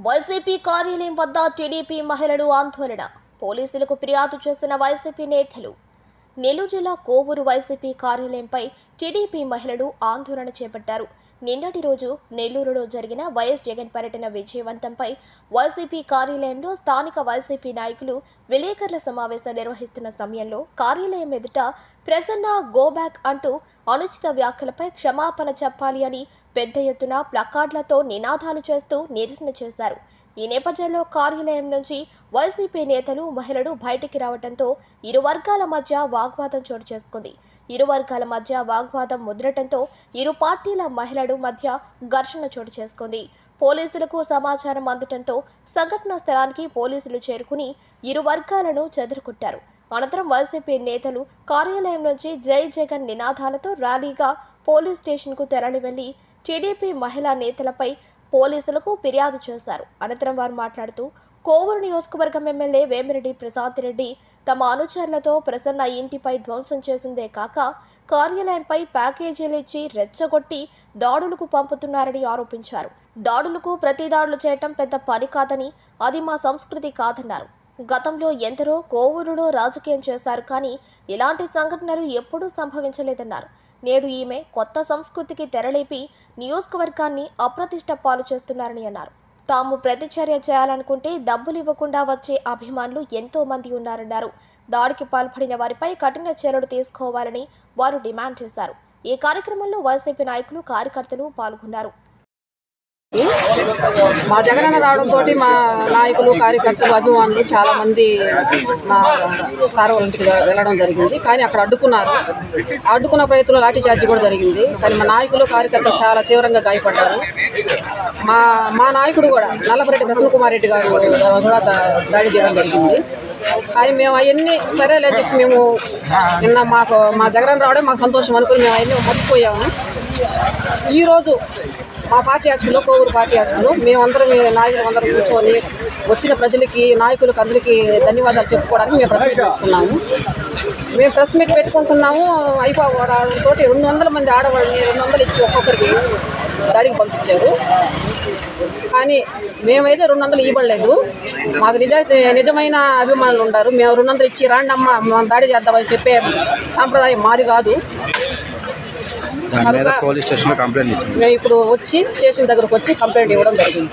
YCP కార్యాలయం వద్ద TDP మహిళలు ఆందోళన. పోలీసులకు ఫిర్యాదు చేసిన వైసీపీ నేతలు. నెల్లూరు జిల్లా కోవూరు వైసీపీ కార్యాలయంపై టీడీపీ మహిళలు ఆందోళన చేపట్టారు. నిన్నటి రోజు నెల్లూరులో జరిగిన వైఎస్ జగన్ పర్యటన విజయవంతంపై వైసీపీ కార్యాలయంలో స్థానిక వైసీపీ నాయకులు విలేకరుల సమావేశం నిర్వహిస్తున్న సమయంలో కార్యాలయం ఎదుట ప్రసన్న గో బ్యాక్ అంటూ అనుచిత వ్యాఖ్యలపై క్షమాపణ చెప్పాలి అని పెద్ద ఎత్తున ప్లకార్డులతో నినాదాలు చేస్తూ నిరసన చేశారు. ఈ నేపథ్యంలో కార్యాలయం నుంచి వైసీపీ నేతలు మహిళలు బయటికి రావడంతో ఇరు వర్గాల మధ్య వాగ్వాదం చోటు చేసుకుంది. ఇరు వర్గాల మధ్య వాగ్వాదం ముదరటంతో ఇరు పార్టీల మహిళలు మధ్య ఘర్షణ చోటు చేసుకుంది. పోలీసులకు సమాచారం అందటంతో సంఘటనా స్థలానికి పోలీసులు చేరుకుని ఇరు వర్గాలను చెదరగొట్టారు. అనంతరం వైసీపీ నేతలు కార్యాలయం నుంచి జై జగన్ నినాదాలతో ర్యాలీగా పోలీస్ స్టేషన్కు తరలి వెళ్లి టీడీపీ మహిళా నేతలపై పోలీసులకు ఫిర్యాదు చేశారు. అనంతరం వారు మాట్లాడుతూ కోవూరు నియోజకవర్గం ఎమ్మెల్యే వేమిరెడ్డి ప్రసాద్ రెడ్డి తమ అనుచరులతో ప్రసన్న ఇంటిపై ధ్వంసం చేసిందే కాక కార్యాలయంపై ప్యాకేజీలు ఇచ్చి రెచ్చగొట్టి దాడులకు పంపుతున్నారని ఆరోపించారు. దాడులకు ప్రతిదాడులు చేయటం పెద్ద పని కాదని, అది మా సంస్కృతి కాదన్నారు. గతంలో ఎందరో కోవూరులో రాజకీయం చేశారు, కానీ ఇలాంటి సంఘటనలు ఎప్పుడూ సంభవించలేదన్నారు. నేడు ఈమె కొత్త సంస్కృతికి తెరలేపి నియోజకవర్గాన్ని అప్రతిష్ట పాలు చేస్తున్నారని అన్నారు. తాము ప్రతిచర్య చేయాలనుకుంటే డబ్బులు ఇవ్వకుండా వచ్చే అభిమానులు ఎంతో మంది ఉన్నారన్నారు. దాడికి పాల్పడిన వారిపై కఠిన చర్యలు తీసుకోవాలని వారు డిమాండ్ చేశారు. ఈ కార్యక్రమంలో వైసీపీ నాయకులు, కార్యకర్తలు పాల్గొన్నారు. మా జగనన్న రావడంతో మా నాయకులు, కార్యకర్తలు, అభిమానులు చాలా మంది మా సార్ వాళ్ళ ఇంటికి వెళ్ళడం జరిగింది. కానీ అక్కడ అడ్డుకున్న ప్రయత్నంలో లాఠీ చార్జీ కూడా జరిగింది. కానీ మా నాయకులు, కార్యకర్తలు చాలా తీవ్రంగా గాయపడ్డారు. మా నాయకుడు కూడా నల్లపరెడ్డి ప్రసన్న కుమార్ రెడ్డి గారు కూడా దాడి చేయడం జరిగింది. కానీ మేము అవన్నీ సరేలే చెప్పి మేము నిన్న మా జగనన్న రావడం మాకు సంతోషం అనుకుని మేము అవన్నీ మర్చిపోయాము. ఈరోజు మా పార్టీ ఆఫీసులో, కోవూరు పార్టీ ఆఫీసులో మేమందరం నాయకులు అందరం కూర్చొని వచ్చిన ప్రజలకి, నాయకులకు అందరికీ ధన్యవాదాలు చెప్పుకోవడానికి మేము ప్రెస్ మీట్ పెట్టుకుంటున్నాము. అయిపోవడంతో 200 మంది ఆడవాళ్ళని 200 ఇచ్చి ఒక్కొక్కరికి దాడికి పంపించారు. కానీ మేమైతే 200 ఇవ్వలేదు. మాకు నిజమైన అభిమానులు ఉంటారు. మేము 200 ఇచ్చి రాండి అమ్మ మనం దాడి చేద్దామని చెప్పే సాంప్రదాయం మాది కాదు. పోలీస్ స్టేషన్లో కంప్లైంట్ ఇచ్చాము. మేము ఇప్పుడు వచ్చి స్టేషన్ దగ్గరకు వచ్చి కంప్లైంట్ ఇవ్వడం జరిగింది.